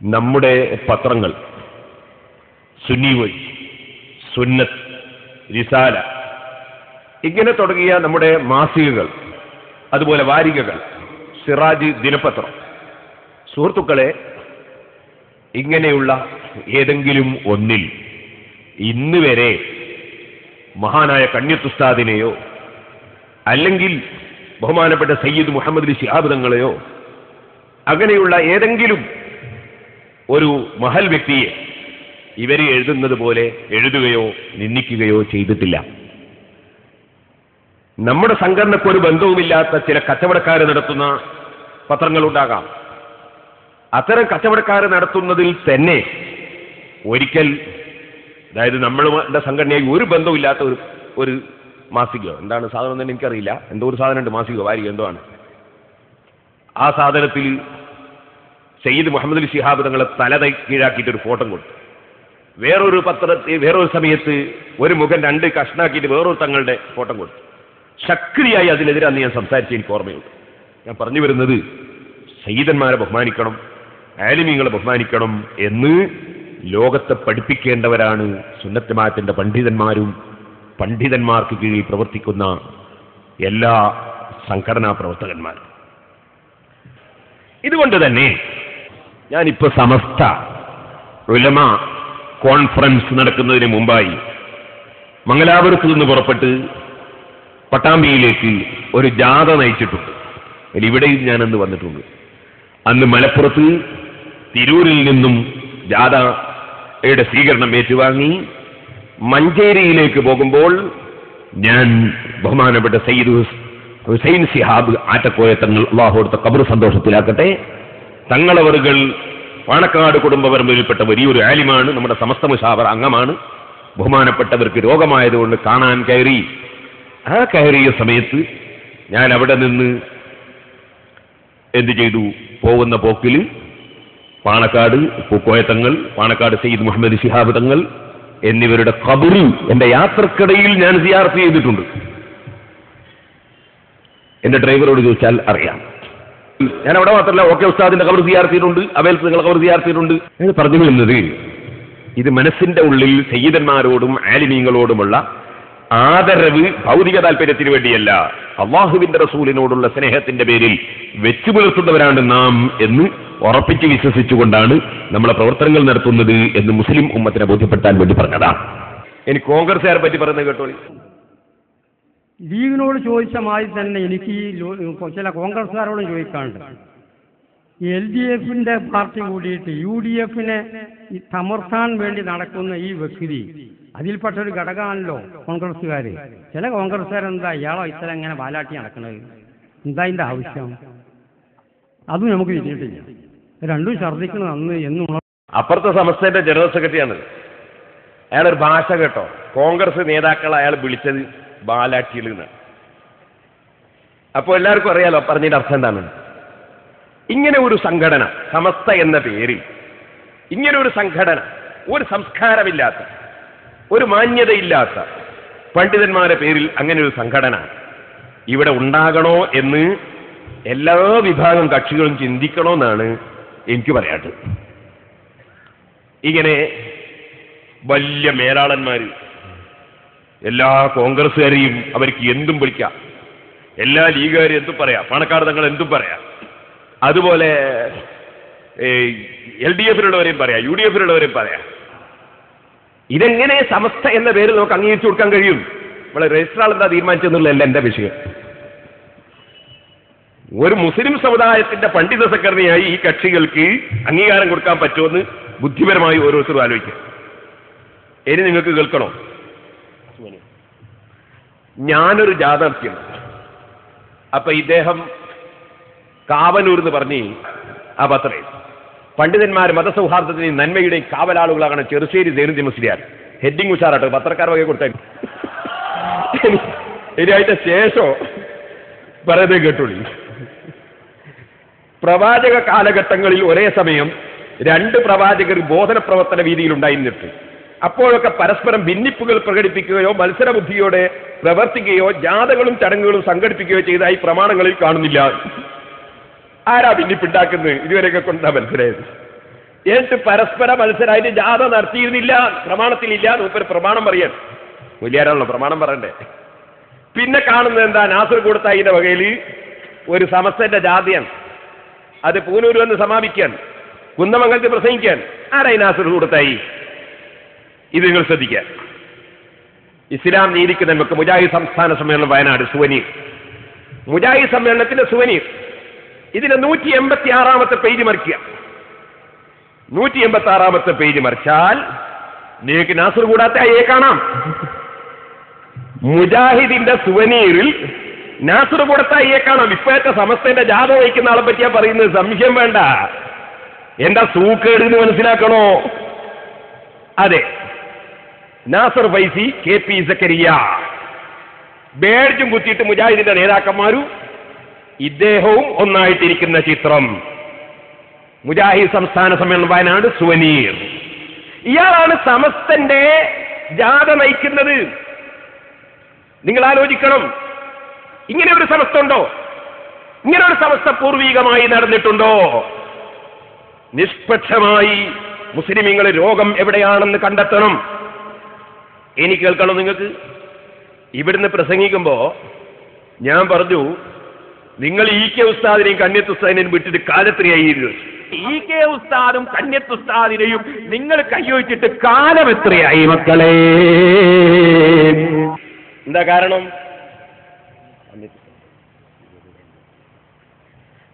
നമ്മുടെ പത്രങ്ങൾ സുന്നി വഴി, സുന്നത്ത്, റിസാല, ഇങ്ങനെ തുടങ്ങിയ നമ്മുടെ മാസികകൾ, അതുപോലെ വാരികകൾ, സിറാജ് ദിനപത്രം, സുഹൃത്തുക്കളെ, ഇങ്ങനെയുള്ള ഏതെങ്കിലും ഒന്നിൽ ഇന്ന് വരെ മഹാനായ കണ്യത്തുസ്താദിനെയോ അല്ലെങ്കിൽ ബഹുമാനപ്പെട്ട സയ്യിദ് മുഹമ്മദ് അലി ശിഹാബ് തങ്ങളെയോ അങ്ങനെയുള്ള ഏതെങ്കിലും ഒരു മഹൽ വ്യക്തിയെ ഇവർ എഴുതുന്നത് പോലെ എഴുതുകയോ നിന്ദിക്കുകയോ ചെയ്തിട്ടില്ല. നമ്മുടെ സംഘടനക്കൊരു ബന്ധവുമില്ലാത്ത ചില കച്ചവടക്കാർ നടത്തുന്ന പത്രങ്ങളുണ്ടാകാം. അത്തരം കച്ചവടക്കാർ നടത്തുന്നതിൽ തന്നെ ഒരിക്കൽ, അതായത് നമ്മളുടെ സംഘടനയായി ഒരു ബന്ധവുമില്ലാത്ത ഒരു മാസികയോ, എന്താണ് സാധനം തന്നെ എനിക്കറിയില്ല, എന്തോ ഒരു സാധനമുണ്ട്, മാസികയോ വാരിക എന്തോ ആണ്, ആ സാധനത്തിൽ സയ്യിദ് മുഹമ്മദ് അലി ശിഹാബ് തങ്ങളെ തല കീഴാക്കിയിട്ടൊരു ഫോട്ടോ കൊടുത്തു. വേറൊരു പത്രത്തിൽ വേറൊരു സമയത്ത് ഒരു മുഖം രണ്ട് കഷ്ണാക്കിയിട്ട് വേറൊരു തങ്ങളുടെ ഫോട്ടോ കൊടുത്തു. ശക്തിയായി അതിനെതിരെ അന്ന് ഞാൻ സംസാരിച്ച് എനിക്ക് ഓർമ്മയുണ്ട്. ഞാൻ പറഞ്ഞു വരുന്നത്, സയ്യിദന്മാരെ ബഹുമാനിക്കണം, ആലിമീങ്ങളെ ബഹുമാനിക്കണം എന്ന് ലോകത്തെ പഠിപ്പിക്കേണ്ടവരാണ് സുന്നത്ത് ജമാഅത്തിന്റെ പണ്ഡിതന്മാരും പണ്ഡിതന്മാർക്ക് കീഴിൽ പ്രവർത്തിക്കുന്ന എല്ലാ സംഘടനാ പ്രവർത്തകന്മാരും. ഇതുകൊണ്ട് തന്നെ ഞാനിപ്പോൾ സമസ്ത ഉലമ കോൺഫറൻസ് നടക്കുന്നതിന് മുമ്പായി മംഗലാപുരത്ത് നിന്ന് പുറപ്പെട്ട് പട്ടാമ്പിയിലേക്ക് ഒരു ജാഥ നയിച്ചിട്ടുണ്ട്. ഇവിടെയും ഞാനന്ന് വന്നിട്ടുണ്ട്. അന്ന് മലപ്പുറത്ത് തിരൂരിൽ നിന്നും ജാഥയുടെ സ്വീകരണം ഏറ്റുവാങ്ങി മഞ്ചേരിയിലേക്ക് പോകുമ്പോൾ ഞാൻ ബഹുമാനപ്പെട്ട സയ്യിദ് ഹുസൈൻ ശിഹാബ് ആറ്റക്കോയ തങ്ങൾ, അല്ലാഹു അവിടുത്തെ ഖബർ സന്തോഷത്തിലാക്കട്ടെ, തങ്ങളവറുകൾ പാണക്കാട് കുടുംബപരമ്പരയിൽപ്പെട്ട വലിയൊരു ആലിമാണ്, നമ്മുടെ സമസ്ത മുശാവറ അംഗമാണ്. ബഹുമാനപ്പെട്ടവർക്ക് രോഗമായതുകൊണ്ട് കാണാൻ കയറി. ആ കയറിയ സമയത്ത് ഞാൻ അവിടെ നിന്ന് എന്ത് ചെയ്തു, പോകുന്ന പോക്കിൽ പാണക്കാട് പൂക്കോയത്തങ്ങൾ, പാണക്കാട് സയ്യിദ് മുഹമ്മദ് ശിഹാബ് തങ്ങൾ എന്നിവരുടെ ഖബറിൽ എന്റെ യാത്രക്കിടയിൽ ഞാൻ സിയാറത്ത് ചെയ്തിട്ടുണ്ട്. എന്റെ ഡ്രൈവറോട് ചോദിച്ചാൽ അറിയാം. ഞാൻ അവിടെ മാത്രമല്ല, ഓക്കെ ഉസ്താദിന്റെ ഖബർ സിയാറത്ത് ചെയ്തിട്ടുണ്ട്, അവേൽസ് നിങ്ങൾ ഖബർ സിയാറത്ത് ചെയ്തിട്ടുണ്ട് എന്ന് പറഞ്ഞു വരുന്നത്, ഇത് മനസ്സിന്റെ ഉള്ളിൽ സയ്യിദന്മാരോടും ആലിമീങ്ങളോടുമുള്ള ആദരവ് ഭൗതിക താല്പര്യത്തിന് വേണ്ടിയല്ല, അള്ളാഹുവിന്റെ റസൂലിനോടുള്ള സ്നേഹത്തിന്റെ പേരിൽ വെച്ചു പുലർത്തുന്നവരാണ് നാം എന്ന് ഉറപ്പിച്ച് വിശ്വസിച്ചുകൊണ്ടാണ് നമ്മളെ പ്രവർത്തനങ്ങൾ നടത്തുന്നത് എന്ന് മുസ്ലിം ഉമ്മത്തിനെ ബോധ്യപ്പെടുത്താൻ വേണ്ടി പറഞ്ഞതാ. എനിക്ക് കോൺഗ്രസ്സുകാരെ പറ്റി പറയുന്നത് കേട്ടോ. ലീഗിനോട് ചോദിച്ച മാതിരി തന്നെ എനിക്ക് ചില കോൺഗ്രസ്സുകാരോടും ചോദിക്കാനുണ്ട്. LDF-ന്റെ പാർട്ടി കൂടിയിട്ട് UDF-നെ തമർത്താൻ വേണ്ടി നടക്കുന്ന ഈ വ്യക്തി അതിൽപ്പെട്ടൊരു ഘടകമാണല്ലോ കോൺഗ്രസ്സുകാർ. ചില കോൺഗ്രസ്സുകാരെന്താ ഇയാളോ ഇത്ര ഇങ്ങനെ വാലാട്ടി നടക്കുന്നത്, എന്താ ഇതിൻ്റെ ആവശ്യം? അതും നമുക്ക് തിരിഞ്ഞിട്ടില്ല. രണ്ടും ഛർദ്ദിക്കണം അന്ന് എന്നും. അപ്പുറത്തെ സമസ്തയുടെ ജനറൽ സെക്രട്ടറിയാണ് അയാളൊരു ഭാഷ കേട്ടോ. കോൺഗ്രസ് നേതാക്കൾ അയാൾ വിളിച്ചത് ബാലാട്ടിയിൽ നിന്നാണ്. അപ്പോൾ എല്ലാവർക്കും അറിയാലോ പറഞ്ഞതിന്റെ അർത്ഥം എന്താണ്. ഇങ്ങനെ ഒരു സംഘടന, സമസ്ത എന്ന പേരിൽ ഇങ്ങനെ ഒരു സംഘടന, ഒരു സംസ്കാരമില്ലാത്ത, ഒരു മാന്യതയില്ലാത്ത പണ്ഡിതന്മാരുടെ പേരിൽ അങ്ങനെ ഒരു സംഘടന ഇവിടെ ഉണ്ടാകണോ എന്ന് എല്ലാ വിഭാഗം കക്ഷികളും ചിന്തിക്കണമെന്നാണ് എനിക്ക് പറയാറ്. ഇങ്ങനെ വലിയ മേലാളന്മാർ എല്ലാ കോൺഗ്രസ്സുകാരെയും അവർക്ക് എന്തും വിളിക്കാം, എല്ലാ ലീഗുകാരും എന്തും പറയാം, പാണക്കാട് തങ്ങൾ എന്തും പറയാം, അതുപോലെ LDF-ലുള്ളവരെയും പറയാം, UDF-ലുള്ളവരെയും പറയാം. ഇതെങ്ങനെ സമസ്ത എന്ന പേരിൽ നമുക്ക് അംഗീകരിച്ചു കൊടുക്കാൻ കഴിയും? നമ്മളെ രജിസ്ട്രാൾ എന്താ തീരുമാനിച്ചെന്നുള്ളതല്ല എൻ്റെ വിഷയം. ഒരു മുസ്ലിം സമുദായത്തിന്റെ പണ്ഡിത സെക്രട്ടറിയായി ഈ കക്ഷികൾക്ക് അംഗീകാരം കൊടുക്കാൻ പറ്റുമെന്ന് ബുദ്ധിപരമായി ഓരോരുത്തരും ആലോചിക്കും. ഇനി നിങ്ങൾക്ക് കേൾക്കണോ? ഞാനൊരു ജാഥ നടത്തിയാണ്. അപ്പൊ ഇദ്ദേഹം കാവലൂർ എന്ന് പറഞ്ഞ് ആ പത്രേ പണ്ഡിതന്മാർ മതസൗഹാർദ്ദത്തിന്റെയും നന്മയുടെയും കാവലാളുകളാണ് ചെറുശ്ശേരി സൈനുദ്ദീൻ മുസ്ലിയാർ. ഹെഡിങ് ഉഷാറാട്ടോ, പത്രക്കാർ വകെ കൊടുത്താൽ. ഇനി അതിന്റെ ശേഷം പറയുന്നത് കേട്ടോളി. പ്രവാചക കാലഘട്ടങ്ങളിൽ ഒരേ സമയം 2 പ്രവാചകർ ബോധന പ്രവർത്തന വീതിയിൽ ഉണ്ടായിരുന്നിട്ട് അപ്പോഴൊക്കെ പരസ്പരം ഭിന്നിപ്പുകൾ പ്രകടിപ്പിക്കുകയോ മത്സരബുദ്ധിയോടെ പ്രവർത്തിക്കുകയോ ജാഥകളും ചടങ്ങുകളും സംഘടിപ്പിക്കുകയോ ചെയ്തതായി പ്രമാണങ്ങളിൽ കാണുന്നില്ല. ആരാ ഭിന്നിപ്പുണ്ടാക്കുന്നത്? ഇതുവരെയൊക്കെ കൊണ്ടാ മനസ്സിലായത്. എന്നിട്ട് പരസ്പര മത്സരമായിട്ട് ജാഥ നടത്തിയിരുന്നില്ല, പ്രമാണത്തിലില്ല. മൂപ്പര് പ്രമാണം പറയാൻ വലിയാരാണല്ലോ പ്രമാണം പറയണ്ടേ. പിന്നെ കാണുന്നത് എന്താ, നാസർ കൂടത്തായിന്റെ വകയിൽ ഒരു സമസ്തന്റെ ജാഥയാണ്. അത് പൂനൂർ വന്ന് സമാപിക്കാൻ, കുന്നമംഗലത്ത് പ്രസംഗിക്കാൻ. ആരായി നാസർ കൂടത്തായി? ഇത് നിങ്ങൾ ശ്രദ്ധിക്കാൻ. ഇസ്ലാം നീതിക്ക് നമുക്ക് മുജാഹിദ് സംസ്ഥാന സമ്മേളനം വയനാട് സുവനീർ, മുജാഹിദ് സമ്മേളനത്തിന്റെ സുവനീർ. ഇതിന് 186 പേജ് മറിക്കുക. 186 പേജ് മറിച്ചാൽ നിങ്ങൾക്ക് നാസർ കൂടാത്തായിയെ കാണാം. മുജാഹിദിന്റെ സുവനീറിൽ നാസർ കൂടത്തായിയെ കാണാം. ഇപ്പോഴത്തെ സമസ്തന്റെ ജാഥ വഹിക്കുന്ന ആളെ പറ്റിയാ പറയുന്നത്, സംശയം വേണ്ട. എന്താ സൂക്കേട് എന്ന് മനസ്സിലാക്കണോ? അതെ, നാസർ ഫൈസി, KP സക്കരിയ ബേഡ്ജും കുത്തിയിട്ട് മുജാഹിദിന്റെ നേതാക്കന്മാരും ഇദ്ദേഹവും ഒന്നായിട്ടിരിക്കുന്ന ചിത്രം. മുജാഹിദ് സംസ്ഥാന സമ്മേളനം വയനാട് സുവനീർ. ഇയാളാണ് സമസ്തന്റെ ജാഥ നയിക്കുന്നത്. നിങ്ങൾ ആലോചിക്കണം, ഇങ്ങനെ ഒരു സമസ്ത ഉണ്ടോ? ഇങ്ങനെ ഒരു സമസ്ത പൂർവികമായി നടന്നിട്ടുണ്ടോ? നിഷ്പക്ഷമായി മുസ്ലിമീങ്ങളെ രോഗം എവിടെയാണെന്ന് കണ്ടെത്തണം. ഇനി കേൾക്കണം നിങ്ങൾക്ക്. ഇവിടുന്ന് പ്രസംഗിക്കുമ്പോ ഞാൻ പറഞ്ഞു, നിങ്ങൾ EK ഉസ്താദിനെയും കന്യത്ത് ഉസ്താദിനെയും വിട്ടിട്ട് കാലത്രയായിരുന്നു. EK ഉസ്താദും കന്യത്ത് ഉസ്താദിനെയും നിങ്ങൾ കൈയൊഴിച്ചിട്ട് കാലം എത്രയായി മക്കളെ? എന്താ കാരണം?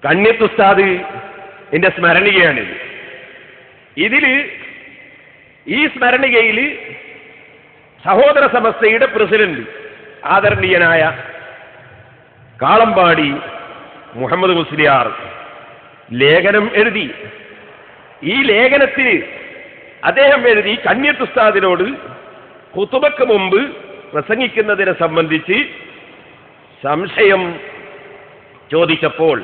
കന്യത്ത് ഉസ്താദ് എന്റെ സ്മരണികയാണിത്. ഈ സ്മരണികയിൽ സഹോദര സമസ്തയുടെ പ്രസിഡന്റ് ആദരണീയനായ കാളമ്പാടി മുഹമ്മദ് മുസ്ലിയാർ ലേഖനം എഴുതി. ഈ ലേഖനത്തിൽ അദ്ദേഹം എഴുതി, കന്യത്ത് ഉസ്താദിനോട് ഖുതുബക്ക് മുമ്പ് പ്രസംഗിക്കുന്നതിനെ സംബന്ധിച്ച് സംശയം ചോദിച്ചപ്പോൾ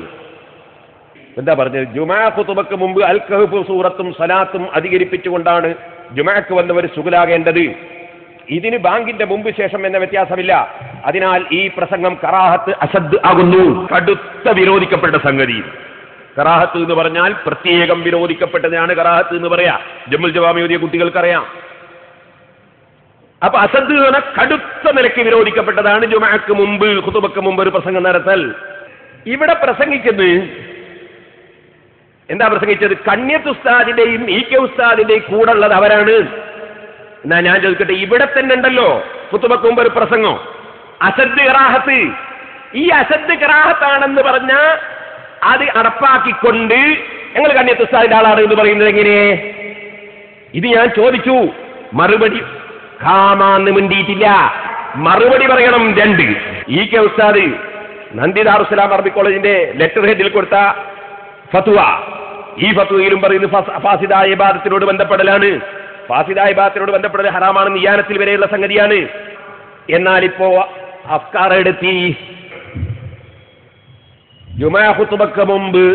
എന്താ പറഞ്ഞത്? ജുമാ ഖുതുബക്ക് മുമ്പ് അൽ കഹ്ഫ് സൂറത്തും സലാത്തും അധികരിപ്പിച്ചുകൊണ്ടാണ് ജുമാക്ക് വന്നവർ സുഗലാകേണ്ടത്. ഇതിന് ബാങ്കിന്റെ മുമ്പ് ശേഷം എന്ന വ്യത്യാസമില്ല. അതിനാൽ ഈ പ്രസംഗം കറാഹത്ത് അസദ് ആകുന്നു. കടുത്ത വിരോധിക്കപ്പെട്ട സംഗതി. കറാഹത്ത് എന്ന് പറഞ്ഞാൽ പ്രത്യേകം വിരോധിക്കപ്പെട്ടതാണ് കറാഹത്ത് എന്ന് പറയാ. ജമ്മുൽ ജവാമി ഓതിയ കുട്ടികൾക്കറിയാം. അപ്പൊ അസദ് എന്ന് പറഞ്ഞാൽ കടുത്ത നിലയ്ക്ക് വിരോധിക്കപ്പെട്ടതാണ് ജുമാക്ക് മുമ്പ്, ഖുതുബക്ക് മുമ്പ് ഒരു പ്രസംഗം നടത്തൽ. ഇവിടെ പ്രസംഗിക്കുന്നത് എന്താ പ്രസംഗിച്ചത്? കന്യത്ത് ഉസ്താദിന്റെയും EK ഉസ്താദിന്റെയും കൂടെ ഉള്ളത് അവരാണ്. എന്നാ ഞാൻ ചോദിക്കട്ടെ, ഇവിടെ തന്നെ ഉണ്ടല്ലോ ഖുതുബക്ക് മുമ്പ് ഒരു പ്രസംഗം, അസദ് ഖറാഹത്ത്. ഈ അസദ് ഖറാഹത്താണെന്ന് പറഞ്ഞ അത് അടപ്പാക്കിക്കൊണ്ട് ഞങ്ങൾ കന്യത്ത് ഉസ്താദിന്റെ ആളാണ് എന്ന് പറയുന്നത് എങ്ങനെ? ഇത് ഞാൻ ചോദിച്ചു. മറുപടി ഖാമാന്ന് മിണ്ടിയിട്ടില്ല. മറുപടി പറയണം. 2 EK ഉസ്താദ് നന്ദി ദാറുസ്സലാം അറബി കോളേജിന്റെ ലെറ്റർ ഹെഡിൽ കൊടുത്ത ഫത്വ. ഈ ഫത്വയിലും പറയുന്നത് ഫാസിദായ ഇബാദത്തിനോട് ബന്ധപ്പെടലാണ്. ഫാസിദായ ഇബാദത്തിനോട് ബന്ധപ്പെടൽ ഹറാമാണ്, നിയാനത്തിൽ വരെയുള്ള സംഗതിയാണ്. എന്നാൽ ഇപ്പോ അഫ്കാർ എടുത്തി ജുമാ ഖുതുബക്ക് മുമ്പ്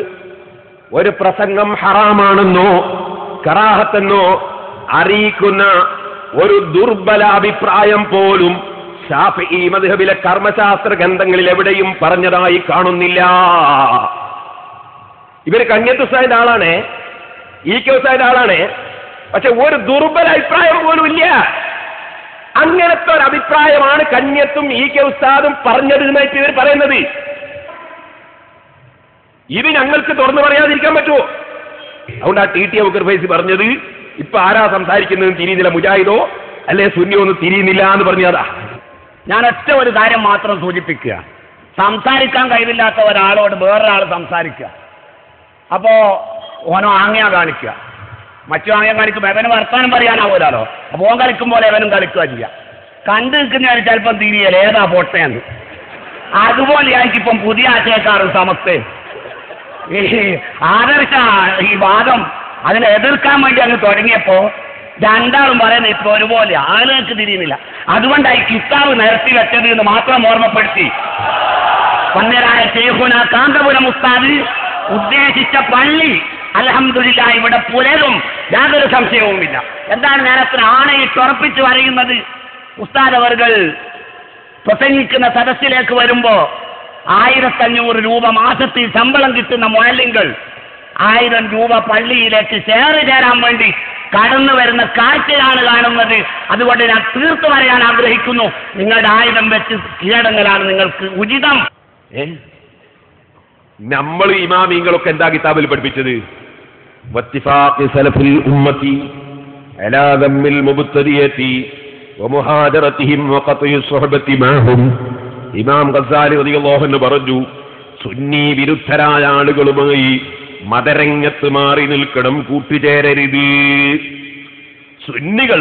ഒരു പ്രസംഗം ഹറാമാണെന്നോ കറാഹത്തെന്നോ അറിയിക്കുന്ന ഒരു ദുർബല അഭിപ്രായം പോലും ശാഫിഈ മദ്ഹബിലെ കർമ്മശാസ്ത്ര ഗ്രന്ഥങ്ങളിൽ എവിടെയും പറഞ്ഞതായി കാണുന്നില്ല. ഇവര് കന്യത്ത് ഉസ്താദിന്റെ ആളാണ്, EK ഉസ്താദിന്റെ ആളാണ്. പക്ഷെ ഒരു ദുർബല അഭിപ്രായം പോലും ഇല്ല. അങ്ങനത്തെ ഒരു അഭിപ്രായമാണ് കന്യത്തും EK ഉസ്താദും പറഞ്ഞത് എന്നായിട്ട് ഇവർ പറയുന്നത്. ഇത് ഞങ്ങൾക്ക് തുറന്നു പറയാതിരിക്കാൻ പറ്റുമോ? അതുകൊണ്ട് ആ TT അബൂബക്കർ ഫൈസി പറഞ്ഞത്, ഇപ്പൊ ആരാ സംസാരിക്കുന്നതെന്ന് തിരിയുന്നില്ല, മുജാഹിദോ അല്ലെ സുന്നിയോ ഒന്നും തിരിയുന്നില്ല എന്ന് പറഞ്ഞതാ. ഞാൻ ഒറ്റ ഒരു കാര്യം മാത്രം സൂചിപ്പിക്കുക. സംസാരിക്കാൻ കഴിവില്ലാത്ത ഒരാളോട് വേറൊരാൾ സംസാരിക്കുക, അപ്പോ ഓനോ ആംഗ്യം കാണിക്കുക, മറ്റു ആംഗ്യം കാണിക്കുമ്പോൾ എവന് വർത്താനം പറയാനാവൂലോ. അപ്പൊ ഓൻ കളിക്കുമ്പോൾ എവനും കളിക്കുക ചെയ്യുക. കണ്ടു നിൽക്കുന്നവർ ചിലപ്പം തിരിയല്ല ഏതാ പൊട്ടയെന്ന്. അതുപോലെ ആയിരിക്കും പുതിയ ആശയക്കാരും സമസ്തയും. ഈ ആദർശ ഈ വാദം അതിനെ എതിർക്കാൻ വേണ്ടി അങ്ങ് തുടങ്ങിയപ്പോ രണ്ടാളും പറയുന്നത് ഇപ്പൊ ഒരുപോലെ ആളുകൾക്ക് തിരിയുന്നില്ല. അതുകൊണ്ടായി കിതാബ് നിരത്തി വെച്ചത് എന്ന് മാത്രം ഓർമ്മപ്പെടുത്തി. പന്നരായ ശൈഖുന കാന്തപുരം ഉസ്താദ് ഉദ്ദേശിച്ച പള്ളി അൽഹംദുലില്ലാഹ് ഇവിടെ പുലരും, യാതൊരു സംശയവുമില്ല. എന്താണ് ഞാൻ അത്ര ആണയിട്ട് ഉറപ്പിച്ചു പറയുന്നത്? ഉസ്താദ് അവർകൾ പ്രസംഗിക്കുന്ന സദസ്സിലേക്ക് വരുമ്പോ 1500 രൂപ മാസത്തിൽ ശമ്പളം കിട്ടുന്ന മുഅല്ലിങ്ങൾ 1000 രൂപ പള്ളിയിലേക്ക് ഷെയർ ചേരാൻ വേണ്ടി കടന്നു വരുന്ന കാഴ്ചയാണ് കാണുന്നത്. അതുകൊണ്ട് ഞാൻ തീർത്തു പറയാൻ ആഗ്രഹിക്കുന്നു, നിങ്ങളുടെ ആയുധം വെച്ച് കീഴടങ്ങലാണ് നിങ്ങൾക്ക് ഉചിതം. നമ്മൾ ഇമാമിങ്ങളൊക്കെ എന്താ കിതാബിൽ പഠിപ്പിച്ചത്? വത്തിഫാഖി സലഫുൽ ഉമ്മത്തി അലാ ദമ്മിൽ മുബ്തദിയതി വമുഹാദറതിഹിം വഖത്ഇ സ്വഹബതി മഅഹും. ഇമാം ഗസാലി റളിയല്ലാഹു അൻഹു പറഞ്ഞു, സുന്നി വിരുദ്ധരായ ആളുകളുമായി മതരംഗത്ത് മാറി നിൽക്കണം, കൂട്ടുചേരരുത്. സുന്നികൾ